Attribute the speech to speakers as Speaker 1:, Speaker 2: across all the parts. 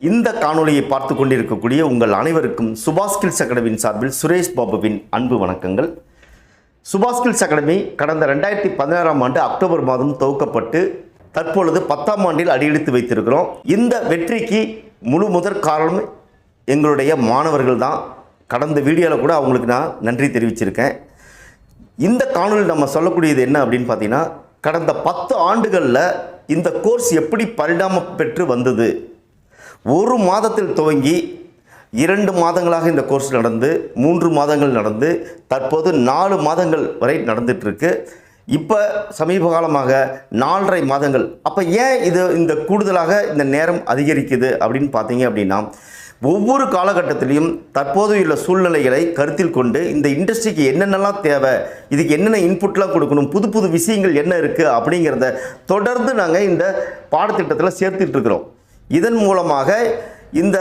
Speaker 1: இந்த காணொளியை பார்த்து கொண்டிருக்கக்கூடிய உங்கள் அனைவருக்கும் சுபாஷ் ஸ்கில்ஸ் அகாடமியின் சார்பில் சுரேஷ் பாபுவின் அன்பு வணக்கங்கள். சுபாஷ் ஸ்கில்ஸ் அகாடமி கடந்த 2016ஆம் ஆண்டு அக்டோபர் மாதம் துவக்கப்பட்டு தற்பொழுது 10ஆம் ஆண்டில் அடியெடுத்து வைத்திருக்கிறோம். இந்த வெற்றிக்கு முதற் காரணம் எங்களுடைய மாணவர்கள் தான். கடந்த வீடியோவில் கூட அவங்களுக்கு நான் நன்றி தெரிவிச்சிருக்கேன். இந்த காணொலியில் நம்ம சொல்லக்கூடியது என்ன அப்படின்னு பார்த்தீங்கன்னா, கடந்த 10 ஆண்டுகளில் இந்த கோர்ஸ் எப்படி பரிணாமம் பெற்று வந்தது. ஒரு மாதத்தில் துவங்கி 2 மாதங்களாக இந்த கோர்ஸ் நடந்து 3 மாதங்கள் நடந்து தற்போது 4 மாதங்கள் வரை நடந்துகிட்ருக்கு. இப்போ சமீப காலமாக 4.5 மாதங்கள். அப்போ ஏன் இந்த கூடுதலாக இந்த நேரம் அதிகரிக்குது அப்படின்னு பார்த்தீங்க அப்படின்னா, ஒவ்வொரு காலகட்டத்திலையும் தற்போதையுள்ள சூழ்நிலைகளை கருத்தில் கொண்டு இந்த இண்டஸ்ட்ரிக்கு என்னென்னலாம் தேவை, இதுக்கு என்னென்ன இன்புட்லாம் கொடுக்கணும், புது புது விஷயங்கள் என்ன இருக்குது அப்படிங்கிறத தொடர்ந்து நாங்கள் இந்த பாடத்திட்டத்தில் சேர்த்துட்ருக்குறோம். இதன் மூலமாக இந்த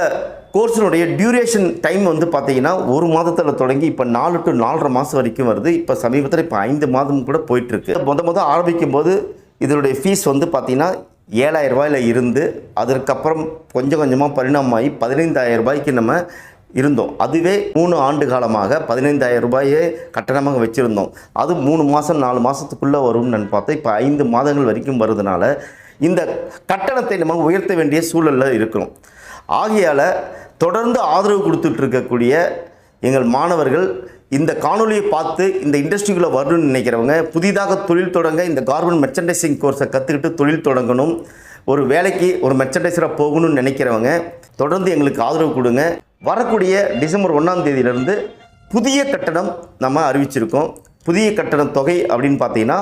Speaker 1: கோர்ஸினுடைய டியூரேஷன் டைம் பார்த்தீங்கன்னா 1 மாதத்தில் தொடங்கி இப்போ 4 to 4.5 மாதம் வரைக்கும் வருது. இப்போ சமீபத்தில் இப்போ 5 மாதம் கூட போயிட்டுருக்கு. முத ஆரம்பிக்கும் போது இதனுடைய ஃபீஸ் பார்த்தீங்கன்னா 7,000 ரூபாயில் இருந்து அதற்கப்புறம் கொஞ்சம் கொஞ்சமாக பரிணாமமாகி 15,000 ரூபாய்க்கு நம்ம இருந்தோம். அதுவே 3 ஆண்டு காலமாக 15,000 ரூபாயே கட்டணமாக வச்சுருந்தோம். அது 3 மாதம் 4 மாதத்துக்குள்ளே வரும்னு நான் பார்த்தேன். இப்போ 5 மாதங்கள் வரைக்கும் வருதுனால இந்த கட்டணத்தை நம்ம உயர்த்த வேண்டிய சூழலில் இருக்கிறோம். ஆகையால் தொடர்ந்து ஆதரவு கொடுத்துட்டு இருக்கக்கூடிய எங்கள் மாணவர்கள் இந்த காணொலியை பார்த்து இந்த இண்டஸ்ட்ரிக்குள்ளே வரணும்னு நினைக்கிறவங்க, புதிதாக தொழில் தொடங்க இந்த கார்மெண்ட் மெர்ச்சன்டைசிங் கோர்ஸை கற்றுக்கிட்டு தொழில் தொடங்கணும், ஒரு வேலைக்கு ஒரு மெர்ச்சன்டைசராக போகணும்னு நினைக்கிறவங்க தொடர்ந்து எங்களுக்கு ஆதரவு கொடுங்க. வரக்கூடிய டிசம்பர் 1ஆம் தேதியிலிருந்து புதிய கட்டணம் நம்ம அறிவிச்சிருக்கோம். புதிய கட்டண தொகை அப்படின்னு பார்த்தீங்கன்னா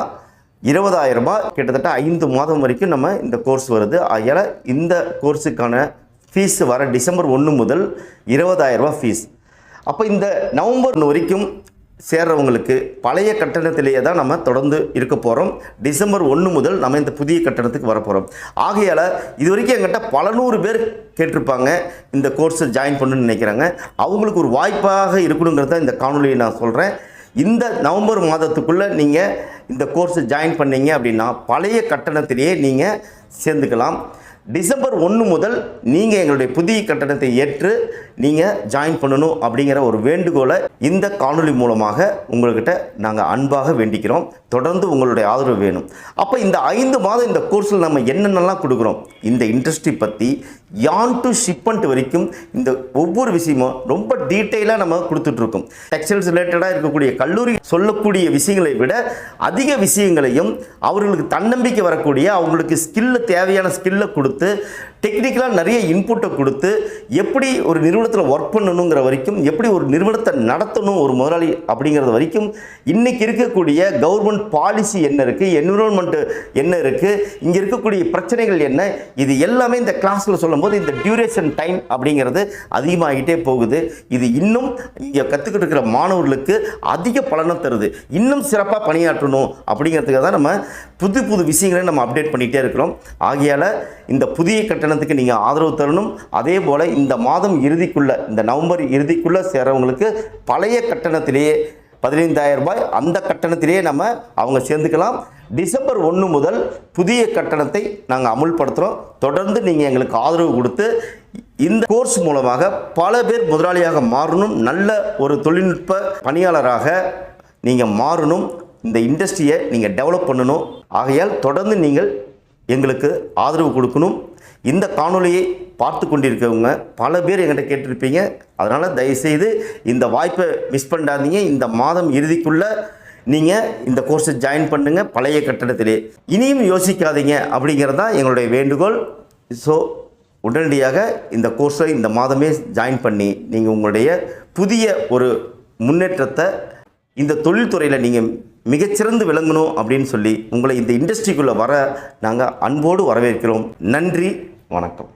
Speaker 1: 20,000 ரூபாய். கிட்டத்தட்ட 5 மாதம் வரைக்கும் நம்ம இந்த கோர்ஸ் வருது. ஆகையால் இந்த கோர்ஸுக்கான ஃபீஸ் வர டிசம்பர் 1 முதல் 20,000 ரூபாய் ஃபீஸ். அப்போ இந்த நவம்பர் வரைக்கும் சேர்றவங்களுக்கு பழைய கட்டணத்திலேயே தான் நம்ம தொடர்ந்து இருக்க போகிறோம். டிசம்பர் 1 முதல் நம்ம இந்த புதிய கட்டணத்துக்கு வரப்போகிறோம். ஆகையால் இது வரைக்கும் எங்கிட்ட பல 100 பேர் கேட்டிருப்பாங்க, இந்த கோர்ஸை ஜாயின் பண்ணணும்னு நினைக்கிறாங்க. அவங்களுக்கு ஒரு வாய்ப்பாக இருக்கணுங்கிறத இந்த காணொலியை நான் சொல்கிறேன். இந்த நவம்பர் மாதத்துக்குள்ளே நீங்கள் இந்த கோர்ஸை ஜாயின் பண்ணீங்க அப்படின்னா பழைய கட்டணத்திலேயே நீங்கள் சேர்ந்துக்கலாம். டிசம்பர் 1 முதல் நீங்கள் எங்களுடைய புதிய கட்டணத்தை ஏற்று நீங்கள் ஜாயின் பண்ணணும் அப்படிங்கிற ஒரு வேண்டுகோளை இந்த காணொலி மூலமாக உங்கள்கிட்ட நாங்கள் அன்பாக வேண்டிக்கிறோம். தொடர்ந்து உங்களுடைய ஆதரவு வேணும். அப்போ இந்த 5 மாதம் இந்த கோர்ஸில் நம்ம என்னென்னலாம் கொடுக்குறோம், இந்த இண்டஸ்ட்ரி பற்றி யான் டு ஷிப்மெண்ட் வரைக்கும் இந்த ஒவ்வொரு விஷயமும் ரொம்ப டீட்டெயிலாக நம்ம கொடுத்துட்ருக்கோம். டெக்ஸ்டைல்ஸ் ரிலேட்டடாக இருக்கக்கூடிய கல்லூரி சொல்லக்கூடிய விஷயங்களை விட அதிக விஷயங்களையும் அவர்களுக்கு தன்னம்பிக்கை வரக்கூடிய அவங்களுக்கு தேவையான ஸ்கில்லை கொடுத்து டெக்னிக்கலாக நிறைய இன்புட்டை கொடுத்து எப்படி ஒரு நிறுவனத்தில் ஒர்க் பண்ணணுங்கிற வரைக்கும், எப்படி ஒரு நிறுவனத்தை நடத்தணும் ஒரு முதலாளி அப்படிங்கிறது வரைக்கும், இன்றைக்கி இருக்கக்கூடிய கவர்மெண்ட் பாலிசி என்ன இருக்குது, என்விரான்மெண்ட் என்ன இருக்குது, இங்கே இருக்கக்கூடிய பிரச்சனைகள் என்ன, இது எல்லாமே இந்த கிளாஸில் சொல்லும்போது இந்த டியூரேஷன் டைம் அப்படிங்கிறது அதிகமாகிட்டே போகுது. இது இன்னும் இங்கே கற்றுக்கிட்டு இருக்கிற மாணவர்களுக்கு அதிக பலனை தருது. இன்னும் சிறப்பாக பணியாற்றணும் அப்படிங்கிறதுக்காக தான் நம்ம புது புது விஷயங்களை நம்ம அப்டேட் பண்ணிகிட்டே இருக்கிறோம். ஆகையால் இந்த புதிய கட்டணத்துக்கு நீங்கள் ஆதரவு தரணும். அதே போல் இந்த மாதம் இறுதிக்குள்ளே, இந்த நவம்பர் இறுதிக்குள்ளே சேரவங்களுக்கு பழைய கட்டணத்திலேயே 15,000 ரூபாய் அந்த கட்டணத்திலேயே நம்ம அவங்க சேர்ந்துக்கலாம். டிசம்பர் 1 முதல் புதிய கட்டணத்தை நாங்கள் அமுல்படுத்துகிறோம். தொடர்ந்து நீங்கள் எங்களுக்கு ஆதரவு கொடுத்து இந்த கோர்ஸ் மூலமாக பல பேர் முதலாளியாக மாறணும், நல்ல ஒரு தொழில்நுட்ப பணியாளராக நீங்கள் மாறணும், இந்த இண்டஸ்ட்ரியை நீங்கள் டெவலப் பண்ணணும். ஆகையால் தொடர்ந்து நீங்கள் எங்களுக்கு ஆதரவு கொடுக்கணும். இந்த காணொலியை பார்த்து கொண்டிருக்கவங்க பல பேர் என்கிட்ட கேட்டிருப்பீங்க. அதனால் தயவுசெய்து இந்த வாய்ப்பை மிஸ் பண்ணாதீங்க. இந்த மாதம் இறுதிக்குள்ளே நீங்கள் இந்த கோர்ஸை ஜாயின் பண்ணுங்கள் பழைய கட்டணத்திலே. இனியும் யோசிக்காதீங்க அப்படிங்கிறது தான் எங்களுடைய வேண்டுகோள். ஸோ உடனடியாக இந்த கோர்ஸை இந்த மாதமே ஜாயின் பண்ணி நீங்கள் உங்களுடைய புதிய ஒரு முன்னேற்றத்தை இந்த தொழில்துறையில் நீங்கள் மிகச்சிறந்து விளங்கணும் அப்படின்னு சொல்லி உங்களை இந்த இண்டஸ்ட்ரிக்குள்ளே வர நாங்கள் அன்போடு வரவேற்கிறோம். நன்றி, வணக்கம்.